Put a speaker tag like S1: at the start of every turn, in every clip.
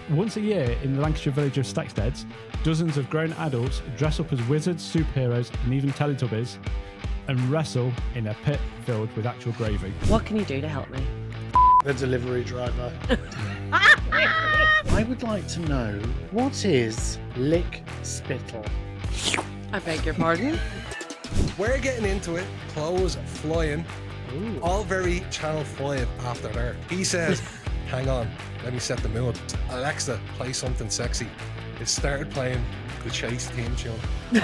S1: Once a year in the Lancashire village of Stacksteads, dozens of grown adults dress up as wizards, superheroes and even Teletubbies and wrestle in a pit filled with actual gravy.
S2: What can you do to help me?
S3: The delivery driver. I would like to know, what is lickspittle?
S2: I beg your pardon?
S4: We're getting into it, clothes flying, all very Channel 5 after dark. He says, hang on, let me set the mood. Alexa, play something sexy. It started playing the Chase theme tune.
S1: Dun,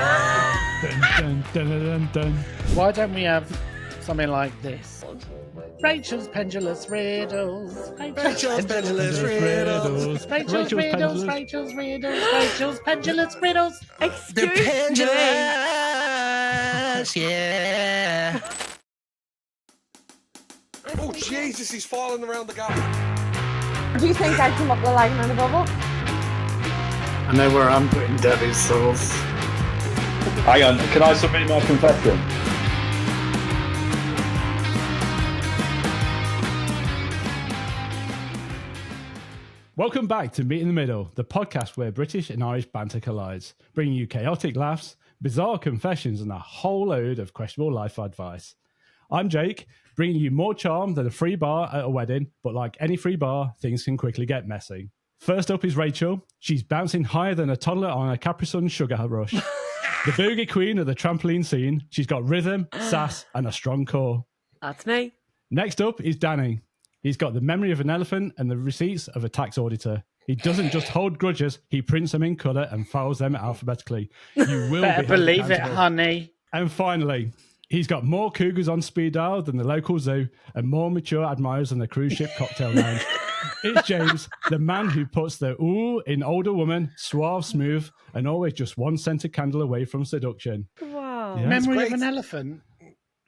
S1: dun, dun, dun, dun.
S3: Why don't we have something like this? Rachel's pendulous riddles.
S4: Rachel's pendulous riddles.
S3: Rachel's riddles. Rachel's riddles. Rachel's pendulous riddles.
S2: Excuse me.
S4: Yeah. Oh, Jesus, he's falling around the gap.
S5: Do you think I come up the line in a bubble?
S3: I know where I'm putting Debbie's sauce.
S6: Hang on, can I submit my confession?
S1: Welcome back to Meet in the Middle, the podcast where British and Irish banter collides, bringing you chaotic laughs, bizarre confessions, and a whole load of questionable life advice. I'm Jake, bringing you more charm than a free bar at a wedding, but like any free bar, things can quickly get messy. First up is Rachel. She's bouncing higher than a toddler on a Capri Sun sugar rush. The boogie queen of the trampoline scene. She's got rhythm, sass, and a strong core.
S2: That's me.
S1: Next up is Danny. He's got the memory of an elephant and the receipts of a tax auditor. He doesn't just hold grudges, he prints them in colour and files them alphabetically. You will
S3: Better
S1: be
S3: believe it,
S1: accountable.
S3: honey.
S1: And finally, he's got more cougars on speed dial than the local zoo and more mature admirers than the cruise ship cocktail lounge. It's James, the man who puts the ooh in older woman, suave, smooth, and always just one scented candle away from seduction.
S2: Wow.
S1: Yeah.
S3: Memory
S4: great.
S3: of an elephant?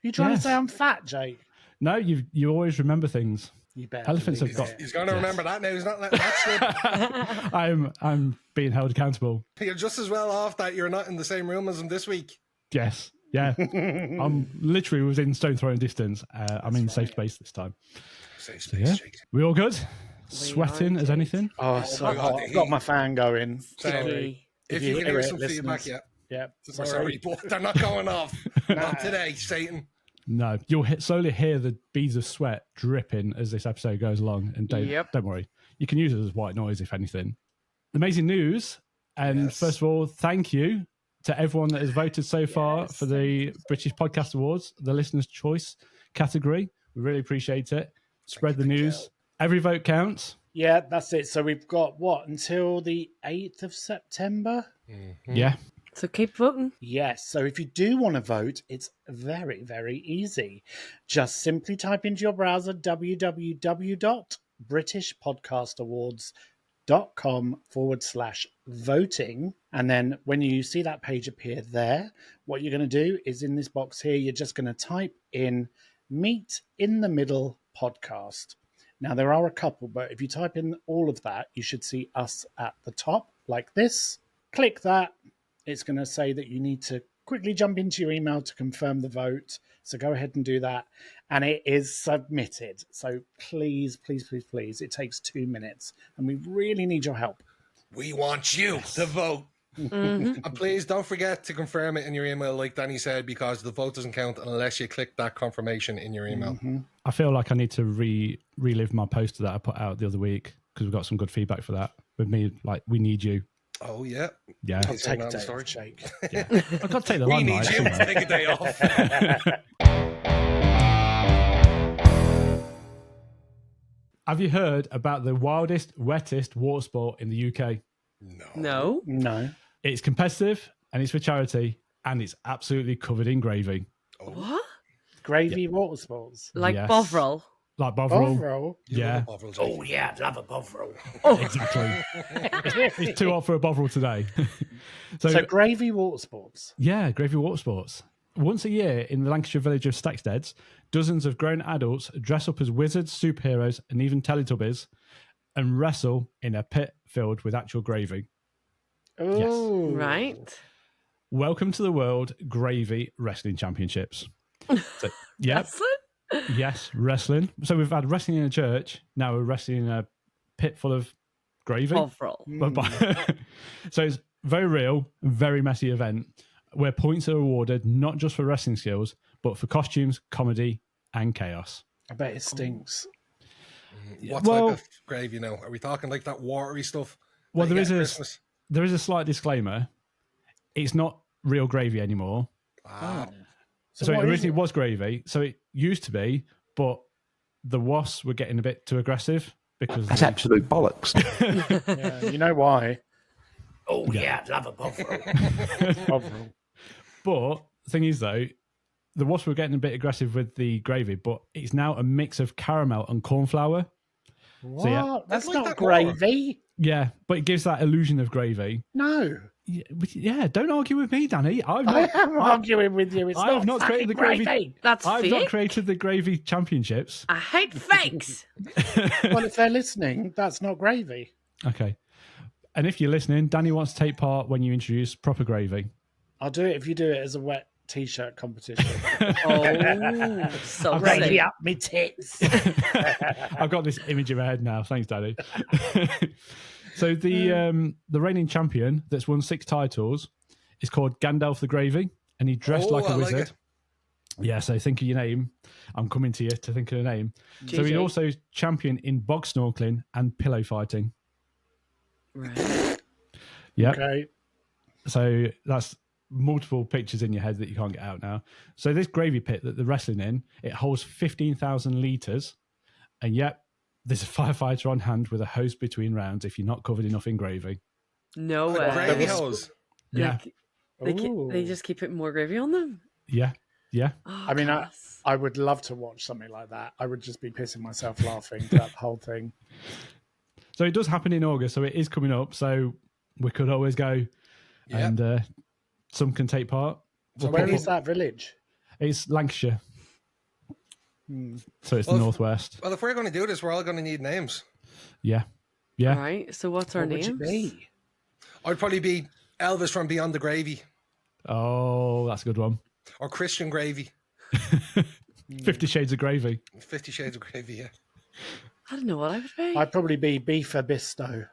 S3: You trying
S1: Yes.
S3: to say I'm fat, Jake?
S1: No, you always remember things.
S3: You better.
S1: Elephants have
S3: believe
S1: got.
S3: it.
S4: He's going to remember that now. He's not letting that slip.
S1: I'm being held accountable.
S4: You're just as well off that you're not in the same room as him this week.
S1: Yes, yeah. I'm literally within stone throwing distance. I'm in safe space this time.
S4: Safe
S1: So
S4: space,
S1: yeah,
S4: Jake.
S1: we all good? Sweating as anything?
S3: Oh, so
S4: my God,
S3: hot. I've got my fan going.
S4: Same.
S3: Sorry.
S4: If
S3: you
S4: you can
S3: hear
S4: hear
S3: it,
S4: some feedback,
S3: listeners.
S4: yeah.
S3: Yeah.
S4: Sorry, but they're not going off. Not today, Satan.
S1: No, you'll slowly hear the beads of sweat dripping as this episode goes along. And don't worry, you can use it as white noise if anything. Amazing news. And
S4: Yes.
S1: first of all, thank you to everyone that has voted so far for the British Podcast Awards, the Listener's Choice category. We really appreciate it. Spread the news. Every vote counts.
S3: Yeah, that's it. So we've got until the 8th of September?
S1: Yeah.
S2: So keep voting.
S3: Yes. So if you do want to vote, it's very, very easy. Just simply type into your browser www.britishpodcastawards.com/voting. And then when you see that page appear there, what you're going to do is in this box here, you're just going to type in Meet in the Middle podcast. Now, there are a couple, but if you type in all of that, you should see us at the top like this. Click that. It's going to say that you need to quickly jump into your email to confirm the vote. So go ahead and do that. And it is submitted. So please, please, please, please. It takes 2 minutes and we really need your help.
S4: We want you to vote. And please don't forget to confirm it in your email, like Danny said, because the vote doesn't count unless you click that confirmation in your email.
S1: I feel like I need to relive my poster that I put out the other week because we've got some good feedback for that. With me, like, we need you.
S4: Oh, yeah.
S1: Yeah.
S3: I'll take a
S4: on the
S3: day,
S4: story.
S3: Jake.
S1: I've got to take the
S4: We
S1: limelight.
S4: need you to
S1: haven't I?
S4: take a day off.
S1: Have you heard about the wildest, wettest water sport in the UK?
S2: No.
S3: No.
S1: It's competitive and it's for charity and it's absolutely covered in gravy.
S2: What?
S3: Gravy water sports.
S2: Like
S1: Yes.
S2: Bovril.
S1: Like Bovril.
S3: Overall.
S1: Yeah,
S4: Oh,
S3: yeah, love a Bovril.
S1: exactly. It's too hot for a Bovril today.
S3: So gravy water sports.
S1: Yeah, gravy water sports. Once a year in the Lancashire village of Stacksteads, dozens of grown adults dress up as wizards, superheroes, and even Teletubbies and wrestle in a pit filled with actual gravy.
S3: Oh,
S2: Right.
S1: Welcome to the World Gravy Wrestling Championships. So, yeah,
S2: Wrestling?
S1: Yes, wrestling. So we've had wrestling in a church. Now we're wrestling in a pit full of gravy.
S2: Bovril.
S1: So it's very real, very messy event where points are awarded not just for wrestling skills, but for costumes, comedy, and chaos.
S3: I bet it stinks.
S4: What
S1: Well-
S4: type of gravy now? Are we talking like that watery stuff?
S1: Well,
S4: that you
S1: there
S4: get
S1: is
S4: at
S1: a
S4: Christmas?
S1: there is a slight disclaimer. It's not real gravy anymore.
S4: Ah,
S1: So it
S3: what is
S1: originally
S3: it?
S1: was gravy. So it used to be, but the wasps were getting a bit too aggressive because
S6: That's absolute bollocks.
S3: Yeah, you know why?
S2: Oh, yeah, I'd love a bovril.
S3: Bovril.
S1: But the thing is, though, the wasps were getting a bit aggressive with the gravy, but it's now a mix of caramel and corn flour.
S3: What?
S1: yeah.
S3: That's
S4: I'd like
S3: not
S4: that more.
S3: gravy.
S1: Yeah, but it gives that illusion of gravy.
S3: No.
S1: Yeah, don't argue with me, Danny. I've
S3: I
S1: not,
S3: am arguing with you. It's
S1: I
S3: not
S1: have not created the
S3: fucking
S1: gravy.
S2: That's
S1: I've
S2: fake.
S1: not created the gravy championships.
S2: I hate fakes.
S3: Well, if they're listening, that's not gravy.
S1: Okay. And if you're listening, Danny wants to take part when you introduce proper gravy.
S3: I'll do it if you do it as a wet t-shirt competition.
S2: Oh, so
S3: Gravy
S2: sick.
S3: up me tits.
S1: I've got this image in my head now. Thanks, Daddy. So the reigning champion that's won 6 titles is called Gandalf the Gravy, and he dressed like a
S4: I like
S1: wizard.
S4: it.
S1: Yeah, so think of your name. I'm coming to you to think of a name. So
S2: GG.
S1: he's also champion in bog snorkeling and pillow fighting.
S2: Right.
S1: Yeah.
S3: Okay.
S1: So that's multiple pictures in your head that you can't get out now. So this gravy pit that they're wrestling in, it holds 15,000 litres. And yep, there's a firefighter on hand with a hose between rounds if you're not covered enough in gravy.
S2: No
S4: A
S2: way.
S4: gravy
S3: was-
S4: hose.
S1: Yeah.
S2: Like, they
S3: Ooh.
S2: just keep putting more gravy on them.
S1: Yeah. Yeah.
S2: Oh,
S3: I mean,
S2: class.
S3: I would love to watch something like that. I would just be pissing myself laughing throughout the whole thing.
S1: So it does happen in August. So it is coming up. So we could always go
S4: Yeah.
S1: and some can take part.
S3: So where is that village?
S1: It's Lancashire. So it's
S4: Well,
S1: the northwest.
S4: Well, if we're going to do this, we're all going to need names.
S1: Yeah. Yeah.
S2: All right. So what's our
S3: What would
S2: names?
S3: you be?
S4: I'd probably be Elvis from Beyond the Gravy
S1: Oh, that's a good one.
S4: or Christian Gravy.
S1: 50 Shades of Gravy.
S4: 50 Shades of Gravy, yeah.
S2: I don't know what I would be.
S3: I'd probably be Beef Bisto.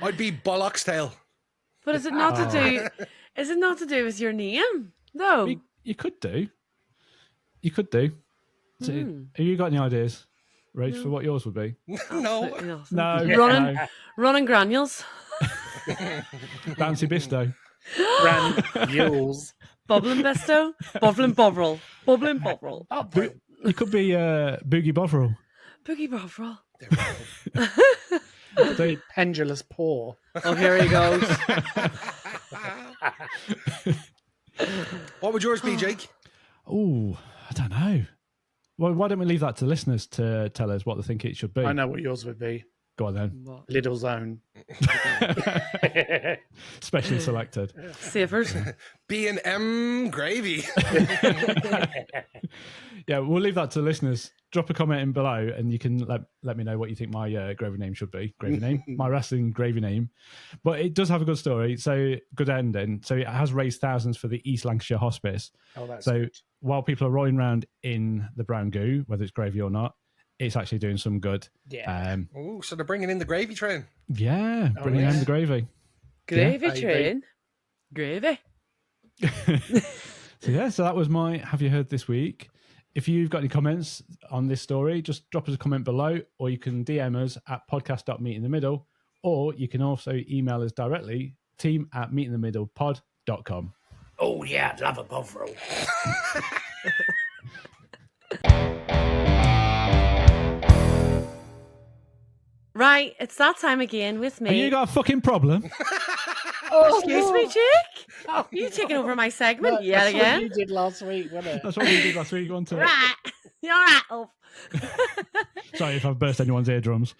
S4: I'd be Bollock's Tail.
S2: But is it not to do? Is it not to do with your name? No.
S1: You could do. You could do. So, have you got any ideas, Rach, for what yours would be?
S4: No.
S2: Absolutely not.
S1: No.
S2: Running,
S1: no.
S2: running granules,
S1: Bouncy Bisto.
S3: Granules.
S2: bubbling besto, bubbling bovril, bubbling bovril,
S1: You could be Boogie Bovril.
S2: boogie bovril.
S1: So,
S3: Pendulous paw.
S2: Oh, here he goes.
S4: What would yours be, Jake?
S1: oh, I don't know. Well, why don't we leave that to listeners to tell us what they think it should be?
S3: I know what yours would be.
S1: Go on then.
S3: Little Zone.
S1: Specially selected.
S2: Savers.
S4: B&M Gravy.
S1: Yeah, we'll leave that to the listeners. Drop a comment in below and you can let me know what you think my gravy name should be. Gravy name, my wrestling gravy name. But it does have a good story, so good ending. So it has raised thousands for the East Lancashire Hospice.
S3: Oh, that's
S1: So
S3: good.
S1: while people are rolling around in the brown goo, whether it's gravy or not, it's actually doing some good.
S3: Yeah.
S4: Oh, so they're bringing in the gravy train.
S1: Yeah, bringing
S3: yeah.
S1: in the gravy.
S2: Gravy
S3: Baby.
S2: train. Gravy.
S1: So that was my Have You Heard This Week. If you've got any comments on this story, just drop us a comment below, or you can DM us at podcast.meetinthemiddle, or you can also email us directly, team@meetinthemiddlepod.com.
S2: Oh yeah, I'd love a bovril. Right, it's that time again with
S1: Have
S2: me.
S1: you got a fucking problem?
S2: Excuse me, Jake? You taking over my segment
S3: Look,
S2: yet
S3: that's what
S2: again?
S3: you did last week, wasn't it?
S1: That's what we did last week, wasn't it?
S2: Right. You're right, Ulf.
S1: Sorry if I've burst anyone's eardrums.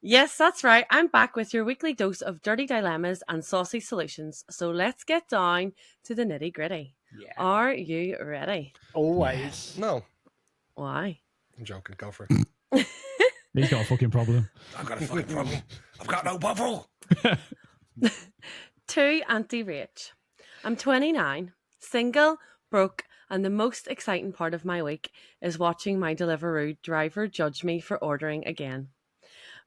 S2: Yes, that's right. I'm back with your weekly dose of dirty dilemmas and saucy solutions. So let's get down to the nitty gritty.
S3: Yeah.
S2: Are you ready?
S3: Always.
S4: No.
S2: Why?
S4: I'm joking. Go for it.
S1: He's got a fucking problem.
S4: I've got a fucking problem. I've got no bubble.
S2: To Auntie Rach. I'm 29, single, broke, and the most exciting part of my week is watching my Deliveroo driver judge me for ordering again.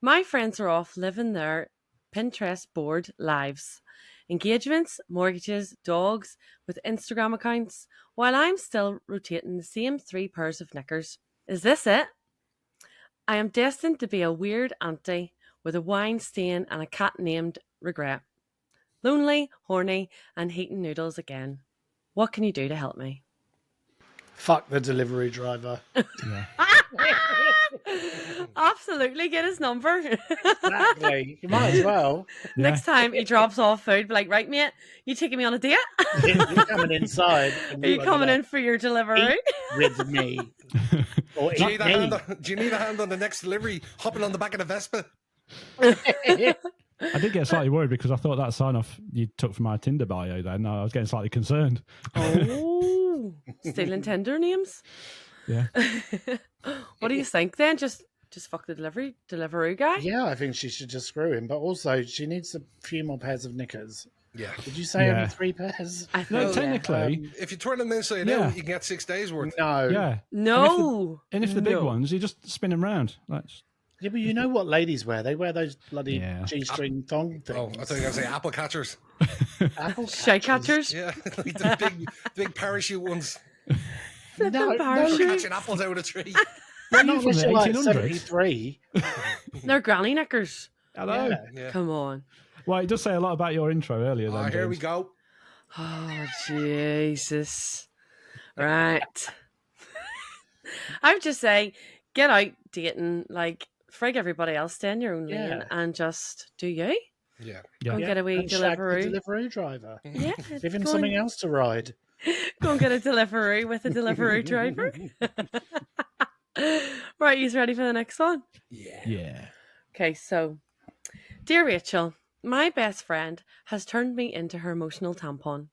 S2: My friends are off living their Pinterest board lives. Engagements, mortgages, dogs, with Instagram accounts, while I'm still rotating the same 3 pairs of knickers. Is this it? I am destined to be a weird auntie with a wine stain and a cat named Regret. Lonely, horny, and hating noodles again. What can you do to help me?
S3: Fuck the delivery driver.
S1: Yeah.
S2: Absolutely, get his number.
S3: Exactly. You might as well.
S1: Yeah.
S2: Next time he drops off food, be like, right, mate, you taking me on a date?
S3: You're coming inside. And
S2: Are you coming in for your delivery?
S3: Eat with me. Or
S4: Do you,
S3: eat
S4: need a
S3: me.
S4: hand on, do you need a hand on the next delivery, hopping on the back of the Vespa?
S1: I did get slightly worried because I thought that sign off you took from my Tinder bio then. I was getting slightly concerned.
S2: Oh, stealing Tinder names.
S1: Yeah.
S2: What do you think then? Just fuck the Deliveroo guy?
S3: Yeah, I think she should just screw him. But also, she needs a few more pairs of knickers.
S4: Yeah.
S3: Did you say
S1: Yeah.
S3: only 3 pairs?
S2: I think,
S1: No,
S2: yeah.
S1: technically,
S4: If you turn them inside
S1: Yeah.
S4: out, you can get 6 days worth.
S3: No.
S1: yeah.
S2: No.
S1: And if the big
S2: No.
S1: ones, you just spin them round.
S3: Yeah, but you know what ladies wear? They wear those bloody
S1: Yeah.
S3: G-string thong things.
S4: Oh, I thought you were going to say apple catchers.
S3: Apple
S2: Shy catchers.
S4: Yeah, like the big parachute ones.
S3: No,
S2: parachute.
S4: Catching apples out of a tree.
S3: not
S1: from
S3: unless
S1: the
S3: you're like
S1: 1800s?
S3: 73.
S2: They're granny knickers.
S1: Hello.
S3: Yeah.
S4: Yeah.
S2: Come on.
S1: Well, it does say a lot about your intro earlier.
S4: Oh,
S1: Then,
S4: here we
S1: James.
S4: go.
S2: Oh, Jesus. Right. I would just say, get out dating, like, frig everybody else, stay in your own lane,
S3: Yeah.
S2: and just do you.
S4: Yeah.
S1: Yeah.
S2: Go and get a wee
S3: and shag the
S2: Deliveroo.
S3: Deliveroo driver.
S2: Yeah.
S3: Give him
S2: go
S3: something
S2: and,
S3: else to ride.
S2: Go and get a Deliveroo with a Deliveroo driver. Right, you ready for the next one?
S1: Yeah.
S2: Okay, so, dear Rachel, my best friend has turned me into her emotional tampon.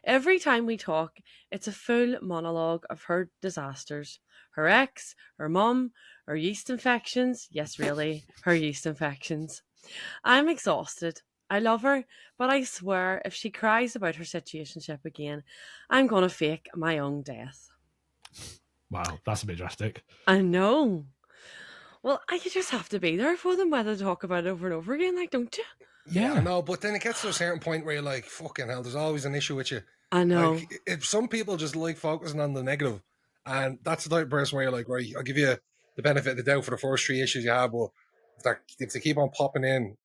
S2: Every time we talk, it's a full monologue of her disasters. Her ex, her mum, her yeast infections. Yes, really, her yeast infections. I'm exhausted. I love her, but I swear if she cries about her situationship again, I'm going to fake my own death.
S1: Wow, that's a bit drastic.
S2: I know. Well, you just have to be there for them, whether to talk about it over and over again, like, don't you?
S4: Yeah, I know, but then it gets to a certain point where you're like, fucking hell, there's always an issue with you.
S2: I know.
S4: Like, if some people just like focusing on the negative, and that's the type of person where you're like, right, I'll give you the benefit of the doubt for the first 3 issues you have, but if they keep on popping in,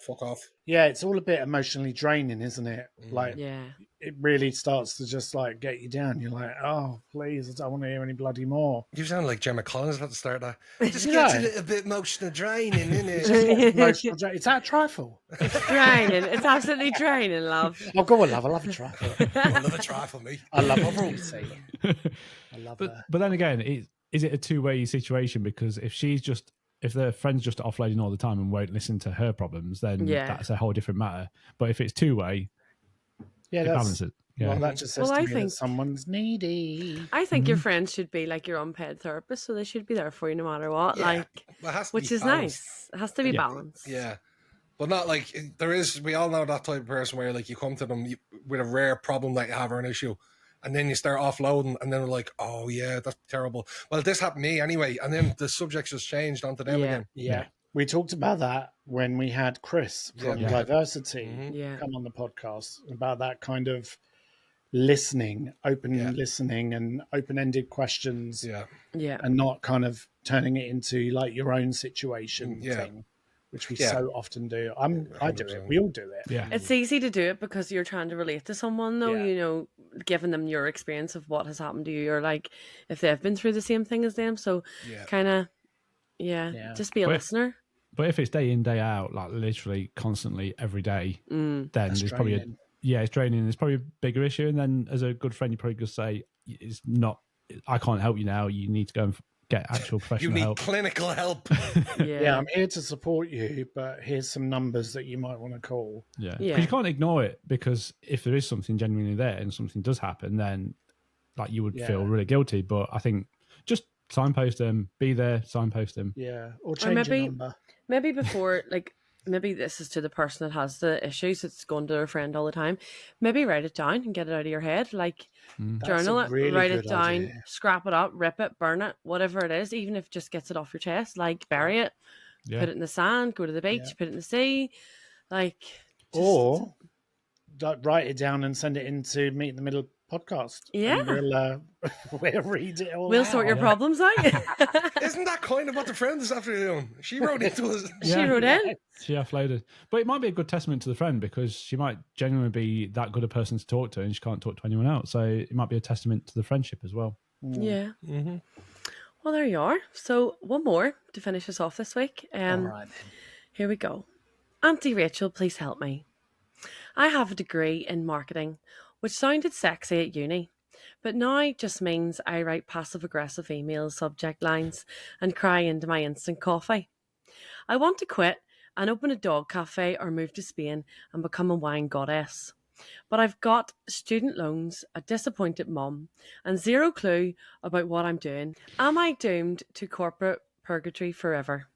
S4: fuck off.
S3: Yeah, it's all a bit emotionally draining, isn't it? Like,
S2: Yeah.
S3: it really starts to just like get you down. You're like, oh, please, I don't want to hear any bloody more.
S4: You sound like Gemma Collins about to start that. It just
S3: Yeah.
S4: gets a little bit emotional draining, innit?
S3: Emotional is that a trifle?
S2: It's draining. It's absolutely draining, love.
S3: Oh, go on, love. I love a trifle.
S4: I love a trifle, me.
S3: I love a Lucy. I love her.
S1: But then again, is it a two-way situation? Because if their friend's just offloading all the time and won't listen to her problems, then
S2: Yeah.
S1: that's a whole different matter. But if it's two-way,
S3: Yeah,
S1: it
S3: that's.
S1: balances. Yeah.
S3: Well, that just says
S2: Well,
S3: to
S2: I
S3: me
S2: think-
S3: that someone's needy.
S2: I think your friends should be like your unpaid therapist, so they should be there for you no matter what.
S4: Yeah.
S2: Like,
S4: Well, it has to
S2: which
S4: be
S2: is
S4: balanced.
S2: nice. It has to be
S1: Yeah.
S2: balanced.
S4: Yeah. But not like, we all know that type of person where like you come to them with a rare problem that you have or an issue, and then you start offloading, and then they're like, oh yeah, that's terrible. Well, this happened to me anyway, and then the subject just changed onto them
S2: Yeah.
S4: again.
S3: Yeah. We talked about that when we had Chris from
S4: Yeah.
S3: Diversity
S2: Yeah.
S3: come on the podcast about that kind of listening, open
S4: Yeah.
S3: listening and open-ended questions
S4: Yeah.
S2: Yeah.
S3: and not kind of turning it into like your own situation
S4: Yeah.
S3: thing, which we
S4: Yeah.
S3: so often do. I do it.
S4: 100%.
S3: We all do it.
S1: Yeah.
S2: It's easy to do it because you're trying to relate to someone, though,
S3: Yeah.
S2: you know, giving them your experience of what has happened to you, or like if they've been through the same thing as them. So,
S4: Yeah.
S2: kind of, yeah,
S3: Yeah.
S2: just be a
S1: But-
S2: listener.
S1: But if it's day in, day out, like literally constantly every day,
S2: Mm.
S1: then
S3: That's
S1: there's probably
S3: draining.
S1: it's draining. There's probably a bigger issue. And then as a good friend, you probably just say, it's not, I can't help you now. You need to go and get actual
S4: You
S1: professional
S4: need
S1: help.
S4: clinical help.
S2: Yeah.
S3: Yeah, I'm here to support you, but here's some numbers that you might want to call.
S1: Yeah. 'Cause
S2: Yeah.
S1: you can't ignore it, because if there is something genuinely there and something does happen, then like you would feel
S3: Yeah.
S1: really guilty. But I think just signpost them, be there, signpost them.
S3: Yeah, or change
S2: maybe-
S3: your number.
S2: Maybe before, like, maybe this is to the person that has the issues, it's going to their friend all the time. Maybe write it down and get it out of your head. Like,
S3: That's
S2: journal
S3: a
S2: it,
S3: really
S2: write
S3: good
S2: it down,
S3: idea.
S2: scrap it up, rip it, burn it, whatever it is, even if it just gets it off your chest. Like, bury it,
S1: Yeah.
S2: put it in the sand, go to the beach,
S3: Yeah.
S2: put it in the sea. Like, just,
S3: Or write it down and send it into Meet in the Middle podcast.
S2: Yeah.
S3: And we'll read it all
S2: we'll
S3: out.
S2: sort your problems out.
S4: Isn't that kind of what the friend is after doing? She wrote into us.
S2: She wrote in.
S1: She offloaded. But it might be a good testament to the friend because she might genuinely be that good a person to talk to and she can't talk to anyone else. So it might be a testament to the friendship as well.
S2: Yeah.
S4: Mm-hmm.
S2: Well, there you are. So one more to finish us off this week.
S3: All right.
S2: Here we go. Auntie Rachel, please help me. I have a degree in marketing, which sounded sexy at uni, but now just means I write passive-aggressive emails, subject lines, and cry into my instant coffee. I want to quit and open a dog cafe or move to Spain and become a wine goddess. But I've got student loans, a disappointed mum, and zero clue about what I'm doing. Am I doomed to corporate purgatory forever?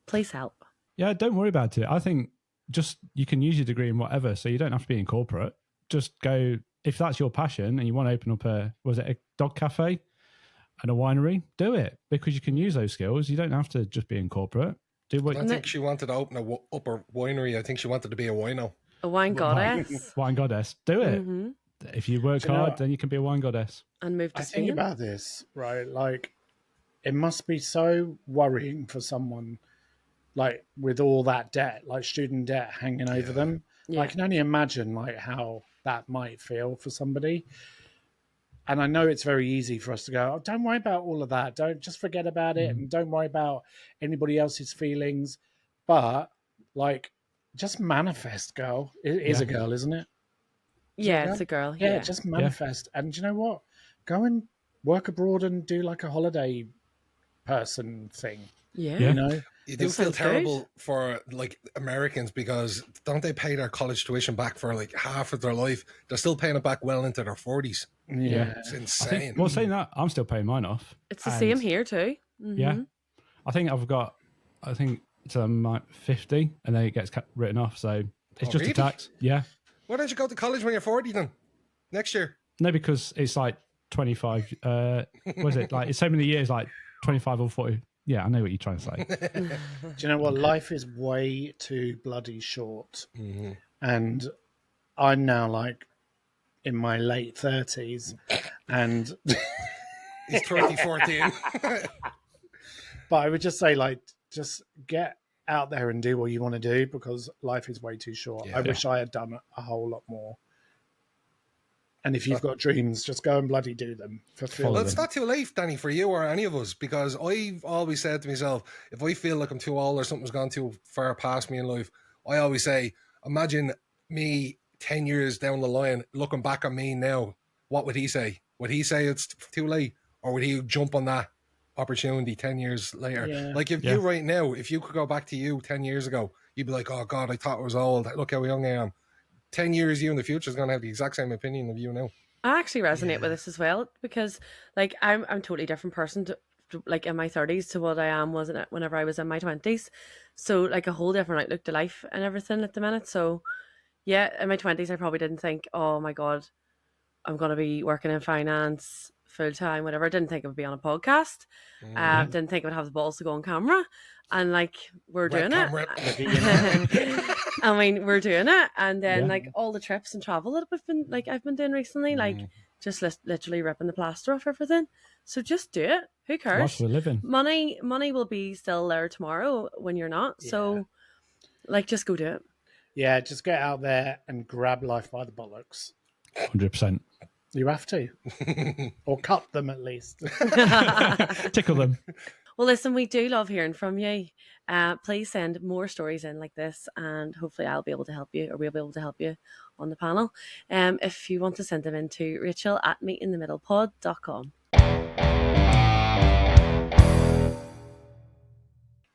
S2: Please help.
S1: Yeah, don't worry about it. I think just you can use your degree in whatever, so you don't have to be in corporate. Just go, if that's your passion and you want to open up a dog cafe and a winery, do it because you can use those skills. You don't have to just be in corporate. Do
S4: I
S1: what
S4: don't think she wanted to open a upper winery. I think she wanted to be a wino.
S2: A wine goddess.
S1: wine goddess. Do it.
S2: Mhm.
S1: If you work
S3: Do you know
S1: hard,
S3: what?
S1: then you can be a wine goddess.
S2: And move to
S3: I think
S2: Spain.
S3: about this, right? Like, it must be so worrying for someone, like, with all that debt, like student debt hanging over them.
S2: Yeah.
S3: I can only imagine, like, how that might feel for somebody. And I know it's very easy for us to go, oh, don't worry about all of that. Don't just forget about it and don't worry about anybody else's feelings. But, like, just manifest, girl. It is a girl, isn't it?
S2: Yeah, it's a girl.
S3: Yeah,
S2: Yeah.
S3: just manifest. And do you know what? Go and work abroad and do like a holiday person thing.
S2: Yeah.
S1: Yeah.
S3: You know?
S4: You do
S2: That
S4: feel
S2: sounds
S4: terrible for like Americans because don't they pay their college tuition back for like half of their life? They're still paying it back well into their 40s.
S3: Yeah.
S4: It's
S1: I
S4: insane.
S1: think, well, saying that, I'm still paying mine off.
S2: It's the
S1: And,
S2: same here too.
S1: Yeah.
S2: Mhm.
S1: I think it's like 50 and then it gets written off. So it's
S4: Oh,
S1: just
S4: really?
S1: a tax. Yeah.
S4: Why don't you go to college when you're 40 then? Next year.
S1: No, because it's like 25. Was it like it's so many years, like 25 or 40? Yeah, I know what you're trying to say.
S3: Do you know what? Life is way too bloody short.
S4: Mm-hmm.
S3: And I'm now like in my late 30s. And
S4: He's 2014.
S3: but I would just say, like, just get out there and do what you want to do because life is way too short. I wish I had done a whole lot more. And if you've got dreams, just go and bloody do them. Fulfill
S4: Well,
S3: them.
S4: it's not too late, Danny, for you or any of us, because I've always said to myself, if I feel like I'm too old or something's gone too far past me in life, I always say, imagine me 10 years down the line, looking back at me now, what would he say? Would he say it's too late? Or would he jump on that opportunity 10 years later?
S3: Yeah.
S4: Like if you right now, if you could go back to you 10 years ago, you'd be like, oh God, I thought I was old. Look how young I am. 10 years, you in the future is going to have the exact same opinion of you now.
S2: I actually resonate with this as well because, like, I'm a totally different person to like in my 30s to what I am wasn't it whenever I was in my 20s. So like a whole different outlook to life and everything at the minute. So yeah, in my 20s I probably didn't think, oh my God, I'm gonna be working in finance full time, whatever. I didn't think I would be on a podcast. Didn't think I would have the balls to go on camera. And like we're doing it. I mean, we're doing it. And then like all the trips and travel that I've been doing recently, like just literally ripping the plaster off everything. So just do it. Who cares?
S1: Whilst we're living.
S2: Money will be still there tomorrow when you're not. So like just go do it.
S3: Yeah, just get out there and grab life by the bollocks.
S1: 100%.
S3: You have to. Or cut them at least.
S1: Tickle them.
S2: Well, listen, we do love hearing from you. Please send more stories in like this, and hopefully I'll be able to help you, or we'll be able to help you on the panel. If you want to send them in to Rachel at meetinthemiddlepod.com.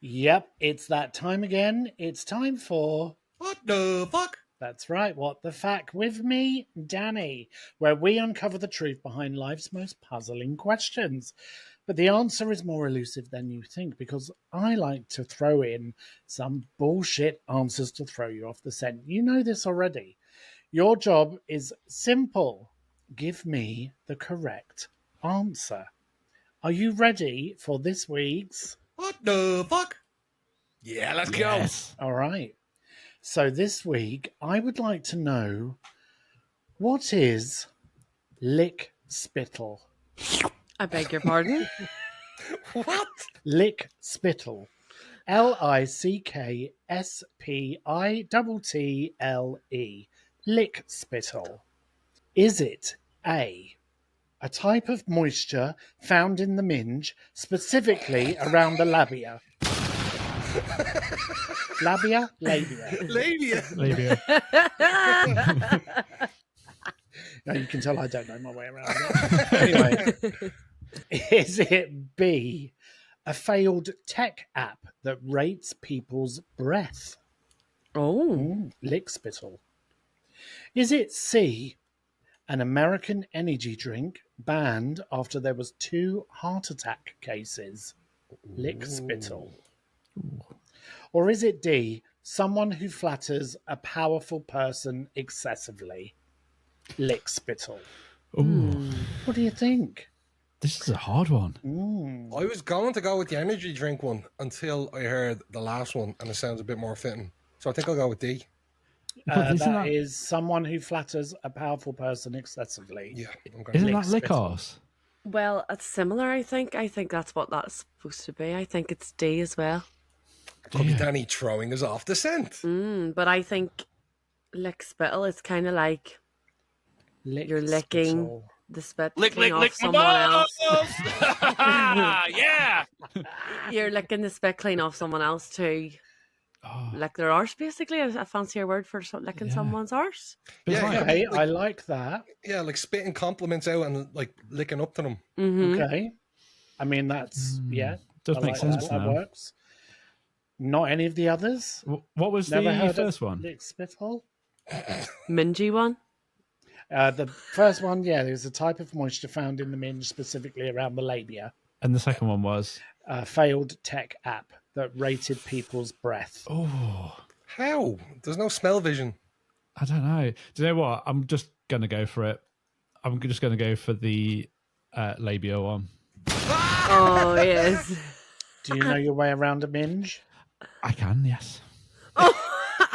S3: Yep, it's that time again. It's time for...
S4: What the fuck?
S3: That's right, What the Fact with me, Danny, where we uncover the truth behind life's most puzzling questions. But the answer is more elusive than you think, because I like to throw in some bullshit answers to throw you off the scent. You know this already. Your job is simple. Give me the correct answer. Are you ready for this week's?
S4: What the fuck? Yeah, let's
S1: Yes.
S3: All right. So this week, I would like to know, what is lickspittle?
S2: I beg your pardon.
S4: go. What?
S3: Lickspittle. Lickspittle. Lickspittle. Is it A, a type of moisture found in the minge, specifically around the labia? Labia? Labia.
S4: Labia.
S1: Labia.
S3: Now you can tell I don't know my way around it. Anyway, is it B, a failed tech app that rates people's breath?
S2: Oh.
S3: Lickspittle. Is it C, an American energy drink banned after there was 2 heart attack cases? Lickspittle. Or is it D, someone who flatters a powerful person excessively? Lickspittle.
S1: Ooh,
S3: What do you think?
S1: this is a hard one.
S4: I was going to go with the energy drink one until I heard the last one, and it sounds a bit more fitting. So I think I'll go with D.
S1: But isn't
S3: That is someone who flatters a powerful person excessively.
S4: Yeah, I'm going
S1: isn't
S4: to
S1: that lick
S3: Lickspittle.
S1: arse?
S2: Well, it's similar, I think. I think that's what that's supposed to be. I think it's D as well.
S4: Could be
S1: Yeah.
S4: Danny throwing us off the scent.
S2: But I think lickspittle is kind of like you're licking
S3: Lickspittle.
S2: the spit
S7: Lick,
S2: clean
S7: lick,
S2: off
S7: lick my
S2: someone else.
S7: balls! Yeah!
S2: You're licking the spit clean off someone else to
S1: Oh,
S2: lick their arse, basically. A fancier word for licking
S1: Yeah.
S2: someone's arse.
S1: but it's
S4: Yeah,
S1: like-
S3: Okay, I like that.
S4: Yeah, like spitting compliments out and like licking up to them.
S2: Mm-hmm.
S3: Okay. I mean, that's, yeah.
S1: does
S3: I
S1: make
S3: like
S1: sense
S3: that. That
S1: now.
S3: works. Not any of the others?
S1: What was
S3: Never
S1: the
S3: heard
S1: first
S3: of
S1: one?
S3: Lickspittle?
S2: Mingy one.
S3: The first one, yeah, there's a type of moisture found in the minge, specifically around the labia.
S1: And the second one was?
S3: A failed tech app that rated people's breath.
S1: Oh,
S4: How? There's no smell vision.
S1: I don't know. Do you know what? I'm just going to go for it. I'm just going to go for the labia one.
S2: Oh, yes.
S3: Do you know your way around a minge?
S1: I can, yes.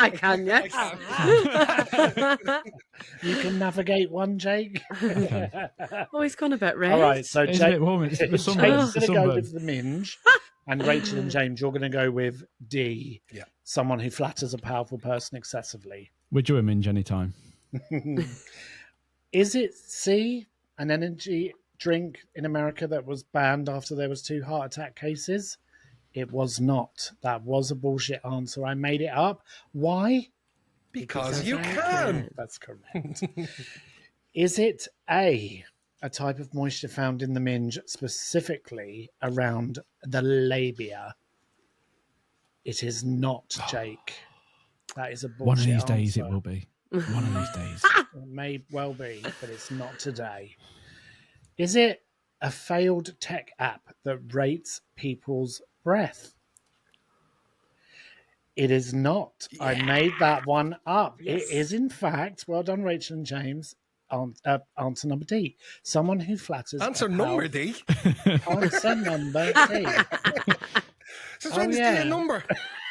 S2: I can, yes.
S3: You can navigate one, Jake.
S2: Oh, he's gone a bit red.
S3: All right, so
S1: It's a
S3: Jake,
S1: bit warm. It's the
S3: Jake's
S1: sunburn.
S3: going
S1: It's the
S3: to go
S1: sunburn.
S3: with the minge, and Rachel and James, you're going to go with D.
S4: Yeah.
S3: Someone who flatters a powerful person excessively.
S1: Would you a minge anytime?
S3: Is it C, an energy drink in America that was banned after there was 2 heart attack cases? It was not. That was a bullshit answer. I made it up. Why?
S4: Because you
S2: I
S4: can.
S3: That's correct. Is it A, a type of moisture found in the minge, specifically around the labia? It is not, Jake. That is a bullshit
S1: One of these days it
S3: answer.
S1: will be. One of these days.
S3: It may well be, but it's not today. Is it a failed tech app that rates people's breath? It is not. I made that one up.
S2: Yes.
S3: It is, in fact, well done, Rachel and James. Answer number D. Someone who flatters.
S4: Answer number D.
S3: Answer number D.
S4: Since
S3: Oh,
S4: when is D
S3: yeah.
S4: a number?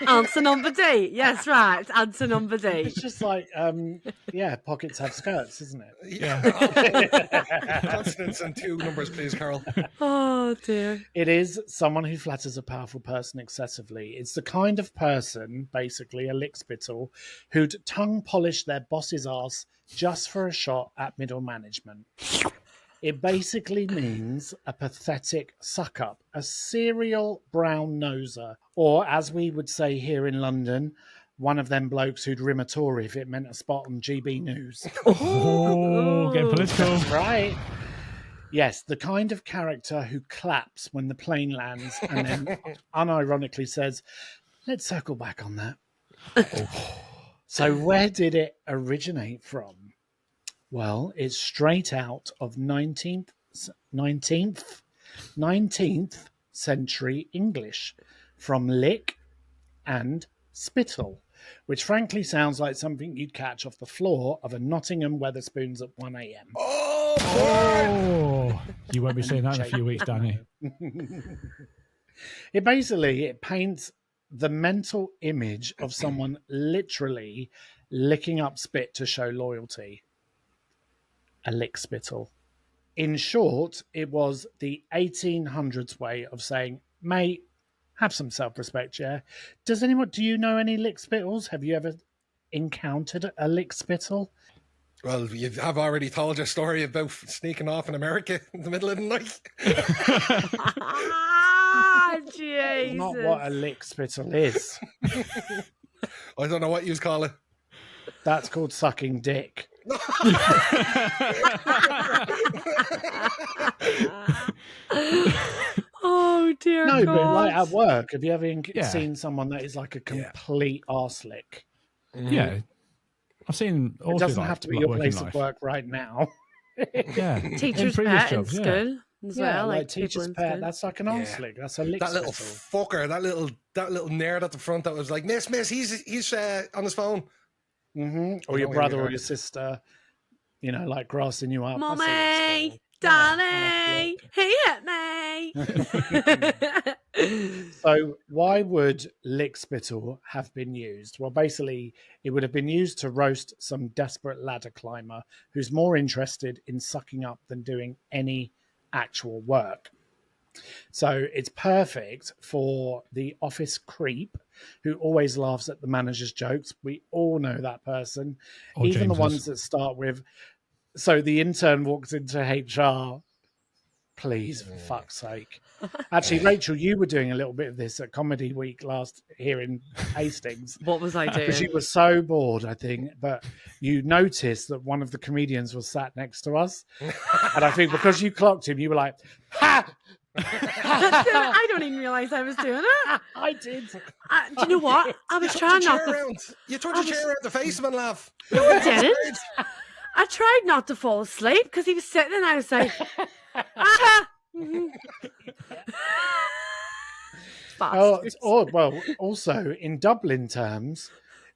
S2: Answer number D. Yes, right. Answer number D.
S3: It's just like, yeah, pockets have skirts, isn't it?
S4: Yeah. Consonants and 2 numbers, please, Carol.
S2: Oh, dear.
S3: It is someone who flatters a powerful person excessively. It's the kind of person, basically a lickspittle, who'd tongue polish their boss's ass just for a shot at middle management. It basically means a pathetic suck-up, a serial brown noser, or as we would say here in London, one of them blokes who'd rim a Tory if it meant a spot on GB News.
S1: Oh, getting political.
S3: Right. Yes, the kind of character who claps when the plane lands and then unironically says, let's circle back on that. So where did it originate from? Well, it's straight out of 19th 19th century English from lick and spittle, which frankly sounds like something you'd catch off the floor of a Nottingham Weatherspoons at 1 a.m.
S1: Oh, you won't be saying that in a few weeks, Danny.
S3: It paints the mental image of someone literally licking up spit to show loyalty. A lickspittle. In short, it was the 1800s way of saying, mate, have some self-respect, yeah? Do you know any lickspittles? Have you ever encountered a lickspittle?
S4: Well, you have already told your story about sneaking off in America in the middle of the night.
S2: Jesus.
S3: Not what a lickspittle is.
S4: I don't know what you call it.
S3: That's called sucking dick.
S2: Oh dear
S3: No,
S2: God.
S3: but like at work, have you ever seen someone that is like a complete arse lick?
S1: Yeah. I've seen all
S3: It doesn't have to be your place of work right now.
S1: Yeah.
S2: Teacher's
S1: In previous
S2: pet in
S1: jobs, yeah.
S2: school as well.
S3: like
S2: people
S3: teacher's
S2: in
S3: pet.
S2: school.
S3: That's like an arse lick. That's a lick.
S4: That little fucker, that little nerd at the front that was like, miss, he's on his phone.
S3: Mm-hmm. Or your brother or your sister, like grassing you up.
S2: Mummy, Danny, he hit me.
S3: So why would lickspittle have been used? Well, basically, it would have been used to roast some desperate ladder climber who's more interested in sucking up than doing any actual work. So it's perfect for the office creep who always laughs at the manager's jokes. We all know that person.
S1: Or
S3: Even
S1: James's.
S3: the ones that start with, so the intern walks into HR. Please, for fuck's sake. Actually, Rachel, you were doing a little bit of this at Comedy Week last here in Hastings.
S2: What was I doing?
S3: Because you were so bored, I think, but you noticed that one of the comedians was sat next to us. And I think because you clocked him, you were like, ha!
S2: I don't even realise I was doing it.
S3: I did.
S2: Do you know what? I was trying not to.
S4: You turned your chair around to face him and laugh.
S2: No, I didn't. I tried not to fall asleep because he was sitting and I was like, ah.
S3: Well, also in Dublin terms,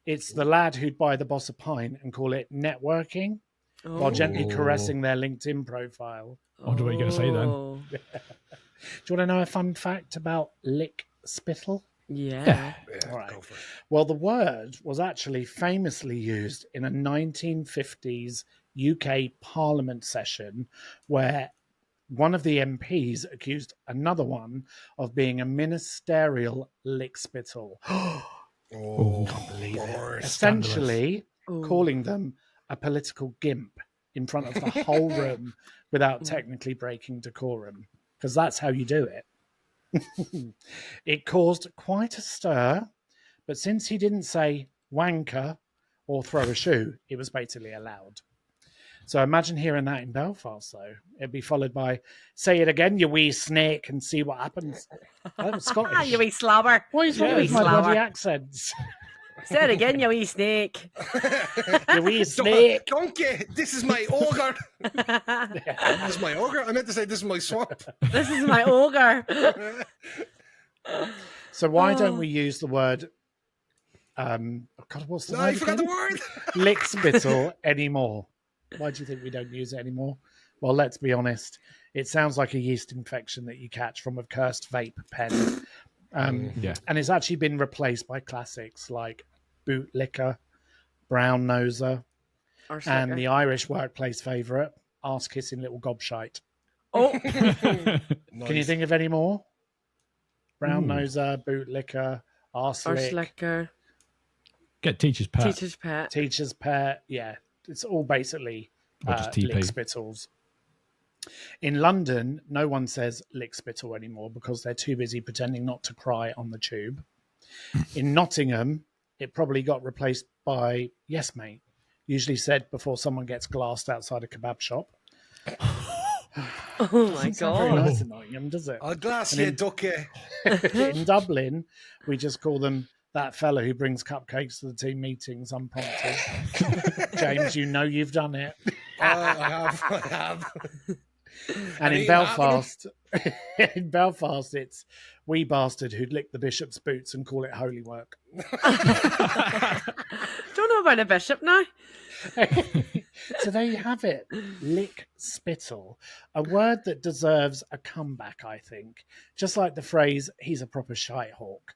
S3: it's the lad who'd buy the boss a pint and call it networking while gently caressing their LinkedIn profile.
S1: I wonder what you're going to say then.
S3: Do you want to know a fun fact about lickspittle?
S2: Yeah.
S3: All right. Well, the word was actually famously used in a 1950s UK Parliament session where one of the MPs accused another one of being a ministerial lickspittle. Can't believe it. Essentially calling them a political gimp in front of the whole room without technically breaking decorum, because that's how you do it. It caused quite a stir, but since he didn't say wanker or throw a shoe, it was basically allowed. So imagine hearing that in Belfast, though. It'd be followed by, say it again, you wee snake, and see what happens. That was Scottish.
S2: You wee slobber.
S3: Why is wrong with my bloody accents?
S2: Say it again, you wee snake.
S3: You wee snake.
S4: Donkey, this is my ogre. This is my ogre. I meant to say this is my swamp.
S2: This is my ogre.
S3: So why don't we use the word, what's the word
S4: I forgot the
S3: again?
S4: word.
S3: Lickspittle anymore. Why do you think we don't use it anymore? Well, let's be honest. It sounds like a yeast infection that you catch from a cursed vape pen. And it's actually been replaced by classics like bootlicker, brown noser, and the Irish workplace favourite, arse-kissing little gobshite.
S2: Oh.
S3: Nice. Can you think of any more? Brown noser, bootlicker, arse-licker.
S1: Get teacher's pet.
S2: Teacher's pet.
S3: Teacher's pet, yeah. It's all basically lickspittles. In London, no one says lickspittle anymore because they're too busy pretending not to cry on the tube. In Nottingham, it probably got replaced by yes, mate, usually said before someone gets glassed outside a kebab shop.
S2: Oh my God.
S3: Very nice in Nottingham, does it?
S4: I'll glass you, ducky.
S3: In Dublin, we just call them that fella who brings cupcakes to the team meetings unprompted. James, you know you've done it.
S4: I have.
S3: And in
S4: ain't happening.
S3: Belfast, it's wee bastard who'd lick the bishop's boots and call it holy work.
S2: Don't know about a bishop now.
S3: So there you have it. Lickspittle. A word that deserves a comeback, I think. Just like the phrase, he's a proper shite-hawk.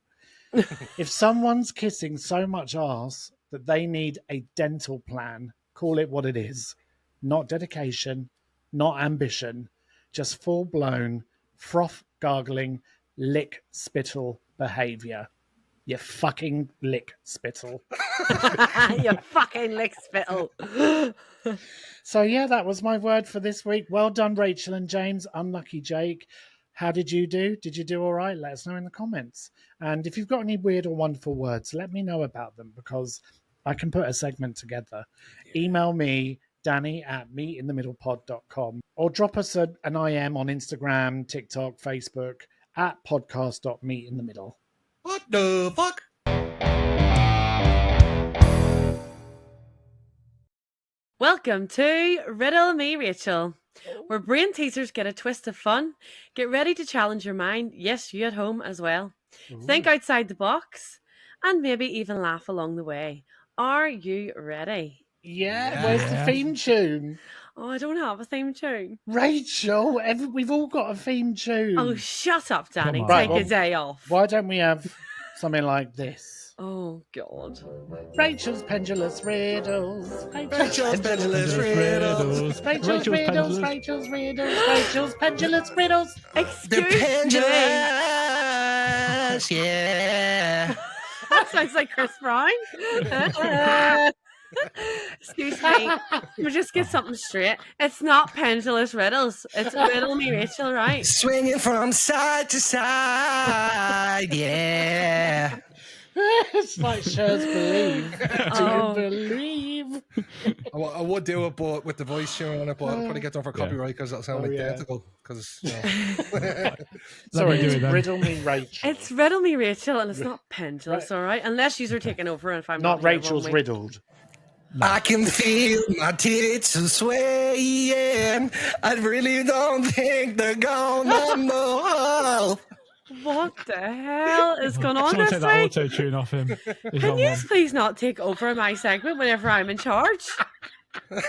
S3: If someone's kissing so much arse that they need a dental plan, call it what it is. Not dedication, not ambition, just full-blown, froth-gargling, lick-spittle behaviour. You fucking lick-spittle.
S2: You fucking lickspittle.
S3: So yeah, that was my word for this week. Well done, Rachel and James. Unlucky Jake. How did you do? Did you do all right? Let us know in the comments. And if you've got any weird or wonderful words, let me know about them because I can put a segment together. Email me, danny@meetinthemiddlepod.com, or drop us an IM on Instagram, TikTok, Facebook at podcast.meetinthemiddle.
S4: What the fuck?
S2: Welcome to Riddle Me Rachel, where brain teasers get a twist of fun. Get ready to challenge your mind, yes, you at home as well. Think outside the box and maybe even laugh along the way. Are you ready?
S3: Yeah, where's the theme tune?
S2: Oh, I don't have a theme tune.
S3: Rachel, we've all got a theme tune.
S2: Oh, shut up, Danny.
S1: on.
S2: Take
S3: Right,
S2: a day off.
S3: Why don't we have something like this?
S2: Oh, God.
S3: Rachel's pendulous riddles.
S4: Rachel's pendulous riddles.
S3: Rachel's riddles. Rachel's riddles. Rachel's pendulous riddles.
S2: Excuse me.
S4: Yeah.
S2: That sounds like Chris Brown. Excuse me. We'll just get something straight. It's not pendulous riddles. It's Riddle Me Rachel, right?
S4: Swinging from side to side, yeah.
S3: It's like Cher's Believe. Do
S2: Oh.
S3: you believe?
S4: I would do it, but with the voice showing on it, but I'll probably get done for copyright because that'll sound
S3: Oh, yeah.
S4: identical. Because
S3: Sorry,
S1: do
S3: it's
S1: it then.
S3: Riddle Me Rachel.
S2: It's Riddle Me Rachel, and it's not pendulous, all right? Unless you're taking over and if I'm
S3: Not
S2: here one
S3: Rachel's
S2: week.
S3: riddled.
S4: I can feel my tits are swaying. I really don't think they're gonna know.
S2: What the hell is going on
S1: Someone
S2: this
S1: take that
S2: week?
S1: auto tune off him. He's
S2: Can
S1: on
S2: you
S1: one.
S2: please not take over my segment whenever I'm in charge?
S1: Go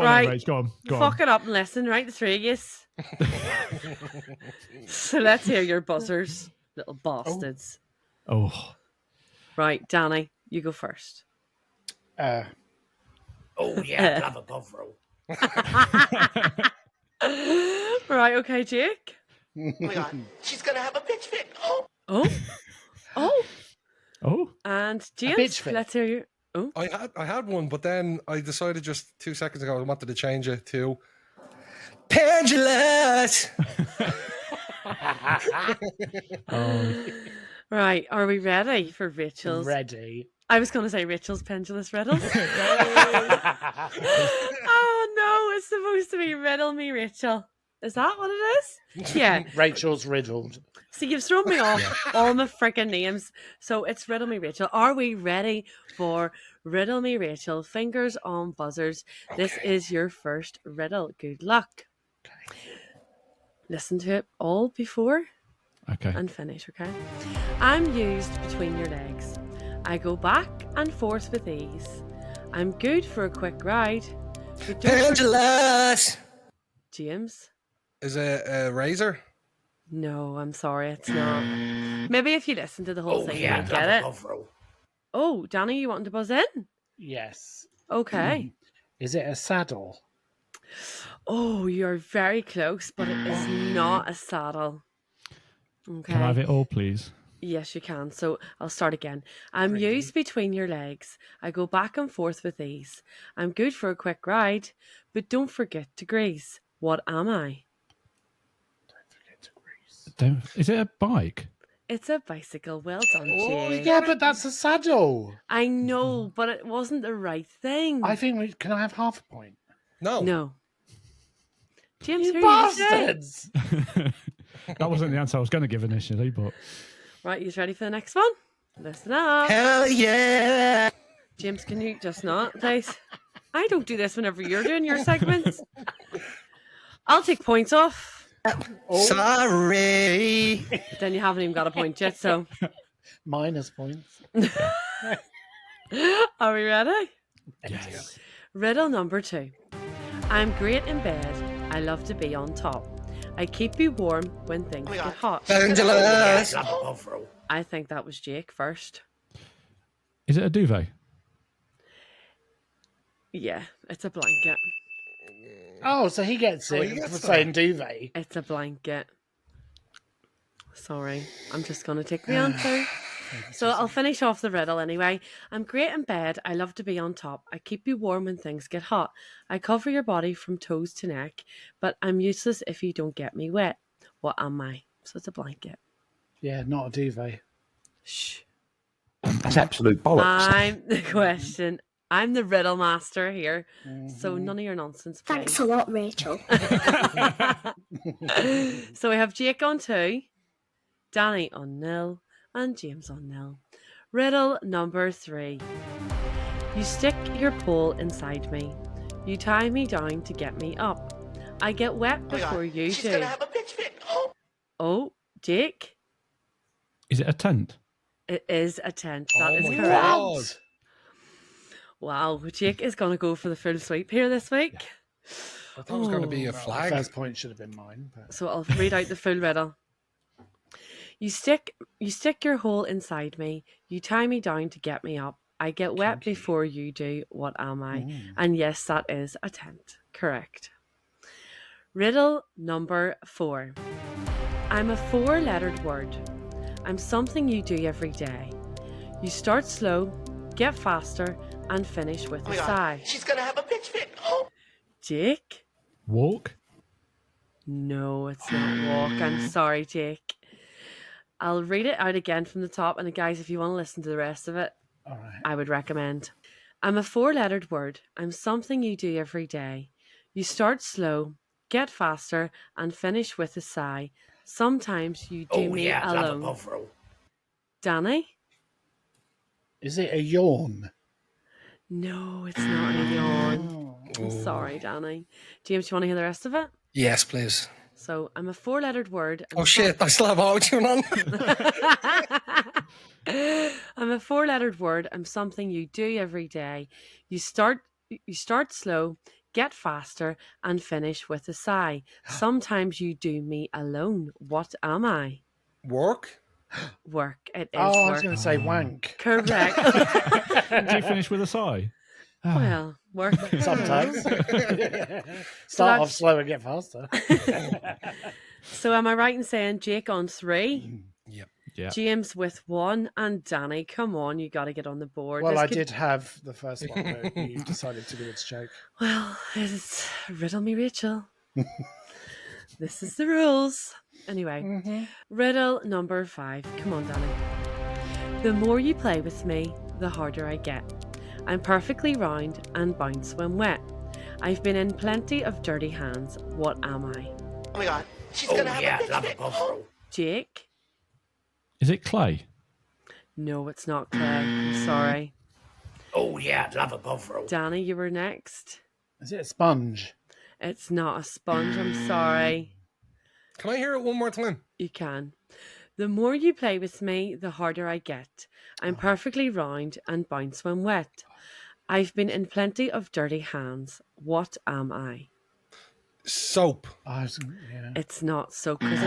S1: on,
S2: Right.
S1: Rach. Go on. Go
S2: Fuck
S1: on.
S2: it up and listen, right? The three of yous. So let's hear your buzzers, little bastards.
S1: Oh.
S2: Right, Danny, you go first.
S3: Oh, yeah, have a bovril.
S2: Right, okay, Jake.
S8: Oh my god, she's gonna have a bitch fit. Oh.
S2: Oh. Oh.
S1: Oh.
S2: And
S3: bitch
S2: James,
S3: fit.
S2: let's hear you. Oh.
S4: I had one, but then I decided just 2 seconds ago I wanted to change it to pendulous.
S2: Right, are we ready for Rachel's?
S3: Ready.
S2: I was going to say Rachel's pendulous riddles. Oh no, it's supposed to be Riddle Me Rachel. Is that what it is? Yeah.
S3: Rachel's riddled.
S2: So you've thrown me off all my freaking names. So it's Riddle Me Rachel. Are we ready for Riddle Me Rachel? Fingers on buzzers. This is your first riddle. Good luck. Listen to it all before
S1: Okay.
S2: and finish, okay? I'm used between your legs. I go back and forth with ease. I'm good for a quick ride. But don't
S4: Pendulous.
S2: James?
S4: Is it a razor?
S2: No, I'm sorry, it's not. Maybe if you listen to the whole thing, you might get it. Oh, Danny, you wanting to buzz in?
S3: Yes.
S2: Okay.
S3: Is it a saddle?
S2: Oh, you're very close, but it is not a saddle. Okay.
S1: Can I have it all, please?
S2: Yes, you can. So I'll start again. I'm used between your legs. I go back and forth with ease. I'm good for a quick ride, but don't forget to grease. What am I?
S1: Is it a bike?
S2: It's a bicycle. Well done,
S3: Oh,
S2: Jake.
S3: yeah, but that's a saddle.
S2: I know, but it wasn't the right thing.
S3: I think can I have half a point?
S4: No.
S2: No. James,
S3: You
S2: who are you saying?
S3: bastards!
S1: That wasn't the answer I was going to give initially, but
S2: Right, you ready for the next one? Listen up.
S4: Hell yeah.
S2: James, can you just not, please? I don't do this whenever you're doing your segments. I'll take points off.
S4: Sorry.
S2: Then you haven't even got a point yet, so.
S3: Minus points.
S2: Are we ready?
S1: Yes.
S2: Riddle number 2. I'm great in bed. I love to be on top. I keep you warm when things get hot.
S4: Angeles.
S2: I think that was Jake first.
S1: Is it a duvet?
S2: Yeah, it's a blanket.
S3: Oh, so he gets it
S4: he gets
S3: for
S4: that.
S3: saying duvet.
S2: It's a blanket. Sorry, I'm just going to take the answer. So I'll finish off the riddle anyway. I'm great in bed. I love to be on top. I keep you warm when things get hot. I cover your body from toes to neck, but I'm useless if you don't get me wet. What am I? So it's a blanket.
S3: Yeah, not a duvet.
S2: Shh.
S6: That's absolute bollocks.
S2: I'm the question. I'm the riddle master here. So none of your nonsense, please.
S9: Thanks a lot, Rachel.
S2: So we have Jake on 2, Danny on 0, and James on 0. Riddle number 3. You stick your pole inside me. You tie me down to get me up. I get wet before you
S8: She's
S2: do.
S8: gonna have a pitch fit. Oh,
S2: Oh, Jake?
S1: Is it a tent?
S2: It is a tent. That is
S4: my
S2: correct.
S4: God.
S2: Wow, Jake is going to go for the full sweep here this week.
S4: I thought it was going to be a
S3: The
S4: flag.
S3: first point should have been mine. But...
S2: So I'll read out the full riddle. You stick your hole inside me. You tie me down to get me up. I get wet before you do. What am I? And yes, that is a tent. Correct. Riddle number 4. I'm a 4-lettered word. I'm something you do every day. You start slow, get faster, and finish with a sigh.
S8: she's gonna have a pitch fit. Oh,
S2: Jake?
S1: Walk?
S2: No, it's not walk. I'm sorry, Jake. I'll read it out again from the top, and guys, if you want to listen to the rest of it,
S3: All right.
S2: I would recommend. I'm a 4-lettered word. I'm something you do every day. You start slow, get faster, and finish with a sigh. Sometimes you do me alone. Danny?
S3: Is it a yawn?
S2: No, it's not a yawn. I'm sorry, Danny. James, do you want to hear the rest of it?
S4: Yes, please.
S2: So, I'm a 4-lettered word.
S4: Oh shit, I still have auto-tune on.
S2: I'm a 4-lettered word. I'm something you do every day. You start slow, get faster, and finish with a sigh. Sometimes you do me alone. What am I?
S4: Work?
S2: Work. It is
S3: Oh, I was
S2: work.
S3: going to say wank.
S2: Correct.
S1: Do you finish with a sigh?
S2: Well, work.
S3: Sometimes.
S2: So
S3: Start off slow and get faster.
S2: So am I right in saying Jake on 3?
S4: Yep.
S1: Yeah.
S2: James with 1, and Danny, come on, you got to get on the board.
S3: Well,
S2: This
S3: I
S2: could-
S3: did have the first one, but you decided to do its joke.
S2: Well, it's riddle me, Rachel. This is the rules. Anyway, riddle number 5. Come on, Danny. The more you play with me, the harder I get. I'm perfectly round and bounce when wet. I've been in plenty of dirty hands. What am I?
S8: oh my God, she's gonna have a pitch fit. Oh,
S2: Jake?
S1: Is it clay?
S2: No, it's not Clay. I'm sorry.
S8: oh yeah, I'd love a buffalo.
S2: Danny, you were next.
S3: Is it a sponge?
S2: It's not a sponge. I'm sorry.
S4: Can I hear it one more time?
S2: You can. The more you play with me, the harder I get. I'm perfectly round and bounce when wet. I've been in plenty of dirty hands. What am I?
S4: Soap.
S3: Yeah.
S2: It's not soap because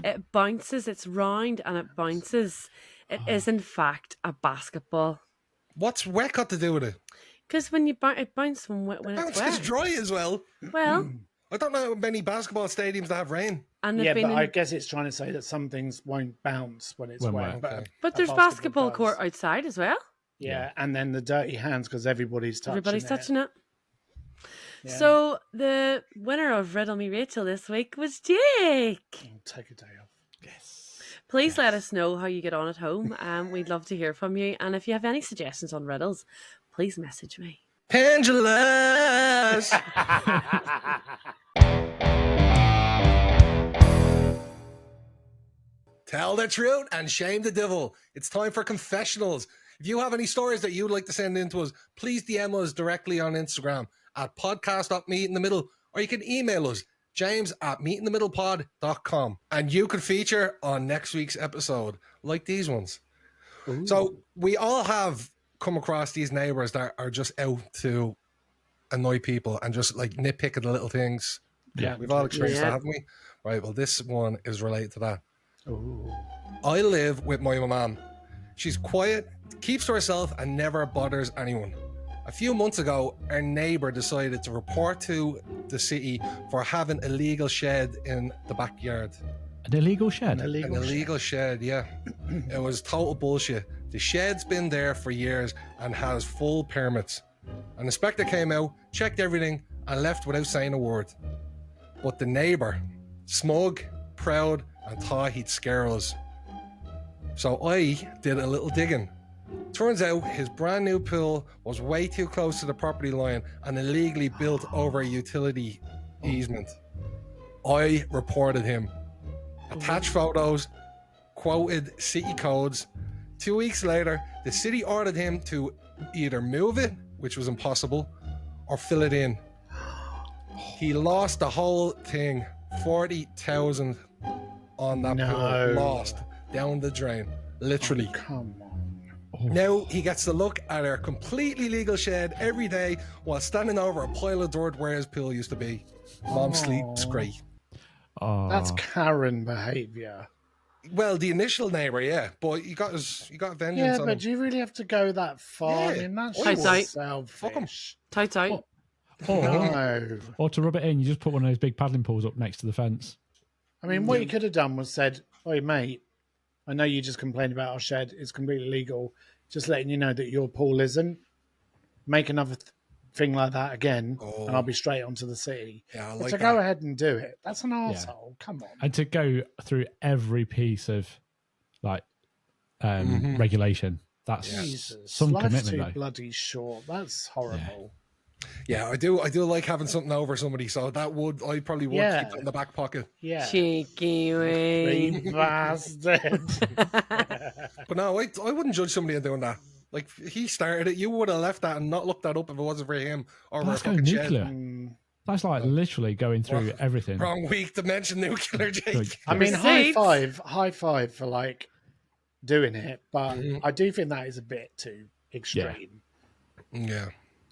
S2: it bounces. It's round and it bounces. It is in fact a basketball.
S4: What's wet got to do with it?
S2: Because when you it bounces when it's
S4: It's
S2: wet.
S4: dry as well.
S2: Well,
S4: I don't know many basketball stadiums that have rain.
S2: and they've
S3: Yeah,
S2: been
S3: but
S2: in,
S3: I guess it's trying to say that some things won't bounce when it's
S1: When
S3: wet.
S1: wet,
S3: But,
S4: okay.
S2: but
S3: a
S2: there's basketball
S3: does.
S2: court outside as well.
S3: Yeah, and then the dirty hands because everybody's touching
S2: Everybody's
S3: it.
S2: touching it.
S3: Yeah.
S2: So the winner of Riddle Me Rachel this week was Jake.
S3: I'll take a day off.
S2: Please let us know how you get on at home. We'd love to hear from you. And if you have any suggestions on riddles, please message me.
S4: Pendulous. Tell the truth and shame the devil. It's time for confessionals. If you have any stories that you'd like to send in to us, please DM us directly on Instagram at podcast.meetinthemiddle, or you can email us James at meetinthemiddlepod.com. And you could feature on next week's episode, like these ones. Ooh. So we all have come across these neighbors that are just out to annoy people and just like nitpick at the little things. Yeah, we've all experienced that, haven't we? Right, well, this one is related to that. Ooh. I live with my mum. She's quiet, keeps to herself, and never bothers anyone. A few months ago, our neighbour decided to report to the city for having a illegal shed in the backyard.
S1: An illegal shed?
S4: An illegal shed, yeah. It was total bullshit. The shed's been there for years and has full permits. An inspector came out, checked everything, and left without saying a word. But the neighbour, smug, proud, and thought he'd scare us. So I did a little digging. Turns out his brand new pool was way too close to the property line and illegally built over a utility easement. I reported him. Attached photos, quoted city codes. 2 weeks later, the city ordered him to either move it, which was impossible, or fill it in. He lost the whole thing, 40,000 on that pool, lost down the drain, literally.
S3: Oh, come on.
S4: Now he gets to look at our completely legal shed every day while standing over a pile of dirt where his pool used to be. Mom sleeps great.
S3: That's Karen behaviour.
S4: Well, the initial neighbour, yeah, but you got vengeance.
S3: Yeah,
S4: on
S3: but
S4: him.
S3: do you really have to go that far?
S4: Yeah.
S3: I mean, that's
S2: Tight, tight.
S3: selfish.
S2: Tight.
S1: Or to rub it in, you just put one of those big paddling pools up next to the fence.
S3: I mean, what you could have done was said, "Oi, mate, I know you just complained about our shed. It's completely legal. Just letting you know that your pool isn't. Make another thing like that again, and I'll be straight onto the city."
S4: Yeah, I
S3: but
S4: like
S3: to
S4: that.
S3: go ahead and do it, that's an arsehole. Come on.
S1: And to go through every piece of like regulation. That's
S3: Jesus,
S1: some
S3: life's
S1: commitment,
S3: too
S1: though.
S3: bloody short. That's horrible.
S4: Yeah, I do like having something over somebody, so I probably would keep it in the back pocket.
S3: Yeah.
S2: Cheeky wee.
S3: Bastard.
S4: But no, I wouldn't judge somebody on doing that. Like, he started it, you would have left that and not looked that up if it wasn't for him or
S1: That's
S4: for a
S1: going
S4: fucking
S1: nuclear.
S4: shed.
S1: That's like literally going through everything.
S4: Wrong week to mention nuclear, Jake.
S3: I mean,
S2: Receipts.
S3: high five for like doing it, but I do think that is a bit too extreme.
S4: Yeah.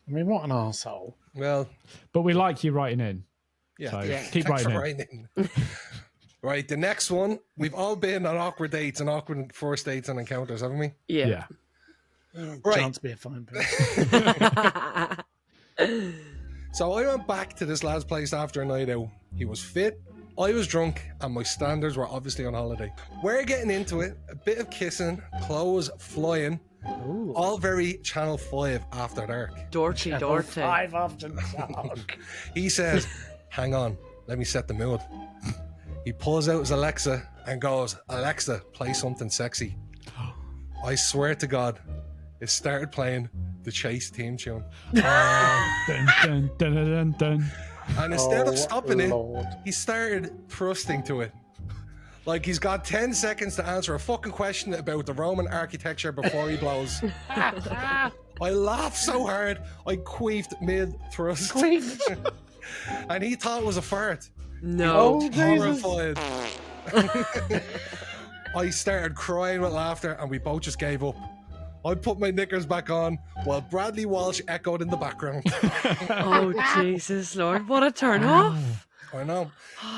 S3: I mean, what an arsehole.
S4: Well,
S1: But we like you writing in.
S4: yeah.
S1: So
S4: Thanks
S1: keep writing
S4: for
S1: in.
S4: writing in. Right, the next one. We've all been on awkward dates and awkward first dates and encounters, haven't we?
S2: Yeah.
S4: Right.
S3: Chance to be a fine person.
S4: So I went back to this lad's place after a night out. He was fit, I was drunk, and my standards were obviously on holiday. We're getting into it, a bit of kissing, clothes flying, all very Channel 5 after dark.
S2: Dorky.
S3: 5 after dark.
S4: He says, "Hang on, let me set the mood." He pulls out his Alexa and goes, "Alexa, play something sexy." I swear to God, it started playing the Chase theme tune.
S1: Dun, dun, dun, dun, dun.
S4: And instead of stopping
S3: Lord.
S4: it, he started thrusting to it. Like he's got 10 seconds to answer a fucking question about the Roman architecture before he blows. I laughed so hard, I queefed mid-thrust. And he thought it was a fart.
S2: No.
S3: Oh, Jesus.
S4: Horrified. I started crying with laughter and we both just gave up. I put my knickers back on while Bradley Walsh echoed in the background.
S2: Oh, Jesus, Lord. What a turn off.
S4: I know.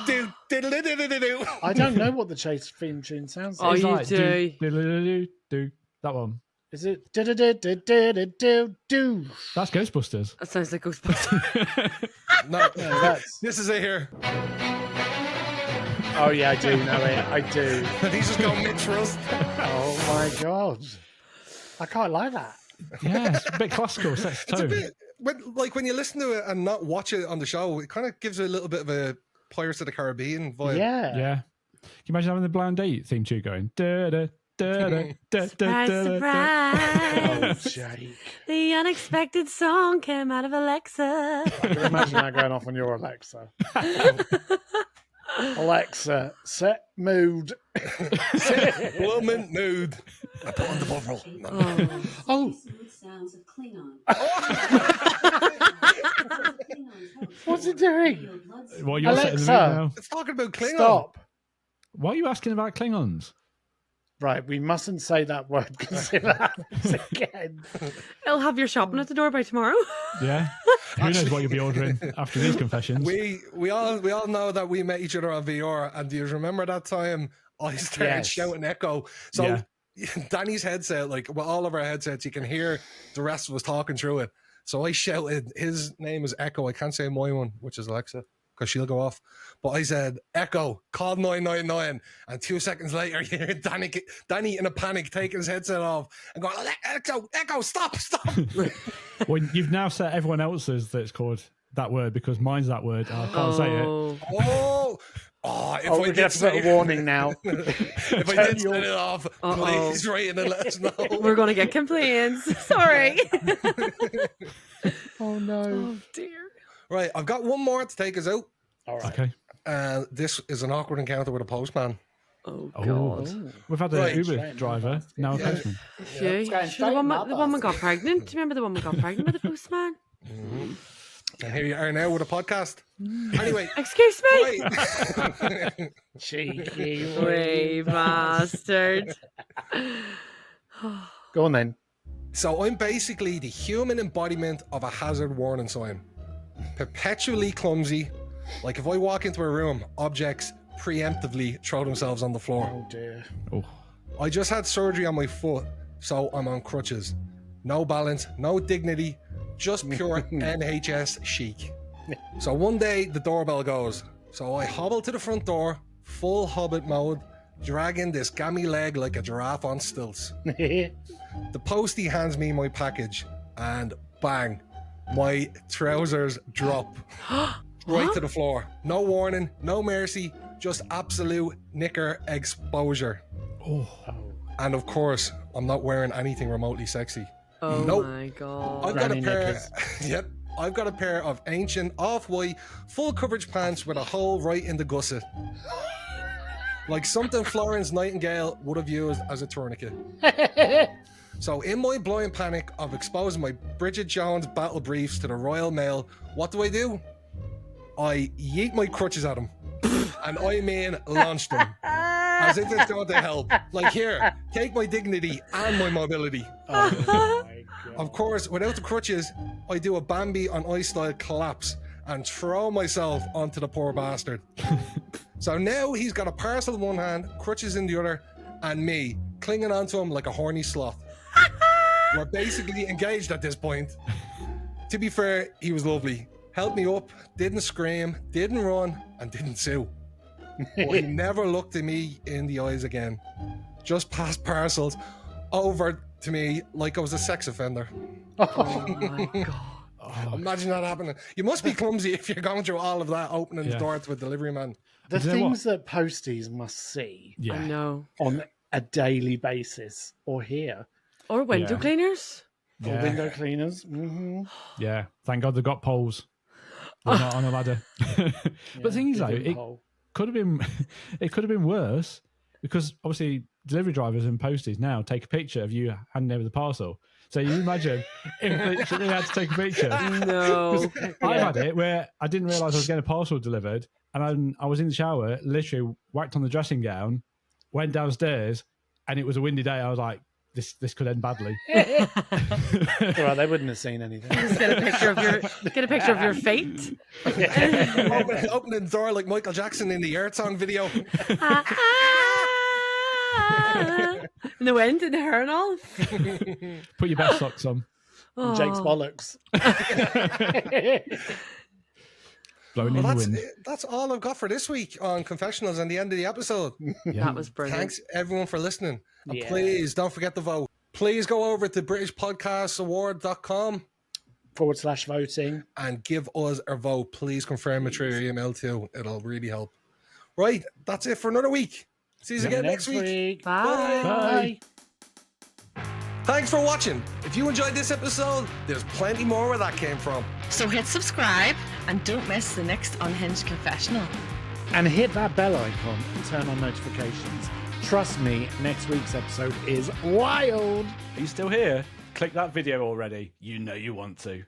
S4: Do, diddle, diddle, diddle.
S3: I don't know what the Chase theme tune sounds
S2: Oh,
S3: like.
S1: It's
S2: you
S1: like,
S2: do.
S1: do. That one.
S3: Is it do?
S1: That's Ghostbusters.
S2: That sounds like Ghostbusters.
S4: No,
S3: No, that's.
S4: this is it here.
S3: Oh yeah, I do know it. I do.
S4: And he's just going mid-thrust.
S3: Oh my god, I can't like that.
S1: Yeah, it's a bit classical. Sets
S4: It's a
S1: tone.
S4: bit, when you listen to it and not watch it on the show, it kind of gives it a little bit of a Pirates of the Caribbean vibe.
S3: Yeah.
S1: Yeah. Can you imagine having the blind date theme tune going? Da, da, da, da, da,
S2: Surprise,
S1: da, da,
S3: Oh,
S2: surprise.
S3: Jake.
S2: The unexpected song came out of Alexa.
S3: I can imagine that going off on your Alexa. Alexa, set mood.
S4: Woman nude. I put on the bottle.
S2: Oh.
S3: Oh,
S9: Smooth sounds of Klingon.
S3: What's it doing?
S1: Well, you're setting the mood
S3: Alexa.
S1: now.
S4: It's talking about Klingon.
S3: Stop.
S1: Why are you asking about Klingons?
S3: Right, we mustn't say that word because it happens again.
S2: I'll have your shopping at the door by tomorrow.
S1: Yeah. Who knows what you'll be ordering after these confessions?
S4: We all know that we met each other on VR, and do you remember that time I started
S3: Yes.
S4: shouting echo? So
S1: Yeah.
S4: Danny's headset, like with all of our headsets, you can hear the rest of us talking through it. So I shouted, his name is Echo. I can't say my one, which is Alexa, because she'll go off. But I said, Echo, call 999. And 2 seconds later, you hear Danny in a panic taking his headset off and going, Echo, stop.
S1: Well, you've now set everyone else's that's called that word because mine's that word. And I can't say it.
S4: If
S3: We're
S4: I
S3: going
S4: did
S3: to put a warning now.
S4: if I did set it off, please write in and let us know.
S2: We're going to get complaints. Sorry.
S3: Oh, no.
S2: Oh, dear.
S4: Right, I've got one more to take us out.
S3: All right.
S1: Okay.
S4: This is an awkward encounter with a postman.
S2: Oh,
S1: Oh,
S2: God.
S1: we've had a
S4: Right.
S1: Uber driver, now a postman.
S2: Phew. Sure, the woman got pregnant. Do you remember the woman got pregnant with the postman?
S4: And here you are now with a podcast. Anyway,
S2: Excuse me.
S4: right.
S3: Cheeky.
S2: Wee bastard.
S3: Go on then.
S4: So I'm basically the human embodiment of a hazard warning sign. Perpetually clumsy. Like if I walk into a room, objects preemptively throw themselves on the floor.
S3: Oh, dear.
S1: Oh,
S4: I just had surgery on my foot, so I'm on crutches. No balance, no dignity, just pure NHS chic. So one day the doorbell goes. So I hobble to the front door, full hobbit mode, dragging this gammy leg like a giraffe on stilts. The postie hands me my package, and bang, my trousers drop right to the floor. No warning, no mercy, just absolute knicker exposure.
S1: oh,
S4: And of course, I'm not wearing anything remotely sexy.
S2: Oh,
S4: Nope.
S2: my God.
S4: I've got a
S3: Granny
S4: pair.
S3: knickers.
S4: Yep, I've got a pair of ancient off-white full coverage pants with a hole right in the gusset, like something Florence Nightingale would have used as a tourniquet. So, in my blind panic of exposing my Bridget Jones battle briefs to the Royal Mail, what do? I yeet my crutches at him, and I mean launch them, as if it's going to help. Like, here, take my dignity and my mobility.
S3: Oh, my God.
S4: Of course, without the crutches, I do a Bambi on ice style collapse and throw myself onto the poor bastard. So now he's got a parcel in one hand, crutches in the other, and me clinging onto him like a horny sloth. We're basically engaged at this point. To be fair, he was lovely. Helped me up, didn't scream, didn't run, and didn't sue. But he never looked at me in the eyes again. Just passed parcels over to me like I was a sex offender.
S2: Oh, my God.
S4: Imagine that happening. You must be clumsy if you're going through all of that, opening the
S1: Yeah.
S4: door to a delivery man.
S3: The
S1: Do you know
S3: things that posties must see
S1: yeah.
S2: I know.
S3: on a daily basis or hear.
S2: Or window
S1: Yeah.
S2: cleaners.
S3: Or
S1: Yeah.
S3: window cleaners. Mm-hmm.
S1: Yeah. Thank God they've got poles. They're not on a ladder. But the thing is, though, it could have been it could have been worse because obviously delivery drivers and posties now take a picture of you handing over the parcel. So you imagine if they literally had to take a picture.
S2: No.
S1: I've had it where I didn't realise I was getting a parcel delivered, and I was in the shower, literally whacked on the dressing gown, went downstairs, and it was a windy day. I was like, this could end badly.
S3: Well, they wouldn't have seen anything.
S2: Just get a picture of your fate.
S4: Opening the door like Michael Jackson in the Earth Song video.
S2: In the wind, in the hair and all.
S1: Put your best socks on.
S2: Oh.
S3: Jake's bollocks.
S1: Blowing in the wind.
S4: That's all I've got for this week on Confessionals and the end of the episode.
S1: Yeah.
S2: That was brilliant.
S4: Thanks everyone for listening. And
S3: Yeah.
S4: please don't forget to vote. Please go over to BritishPodcastAward.com
S3: /voting.
S4: and give us a vote. Please confirm it through your email too. It'll really help. Right, that's it for another week. See you again next week.
S2: Bye.
S3: Bye.
S4: Thanks for watching. If you enjoyed this episode, there's plenty more where that came from.
S9: So hit subscribe and don't miss the next Unhinged Confessional.
S3: And hit that bell icon and turn on notifications. Trust me, next week's episode is wild.
S1: Are you still here? Click that video already. You know you want to.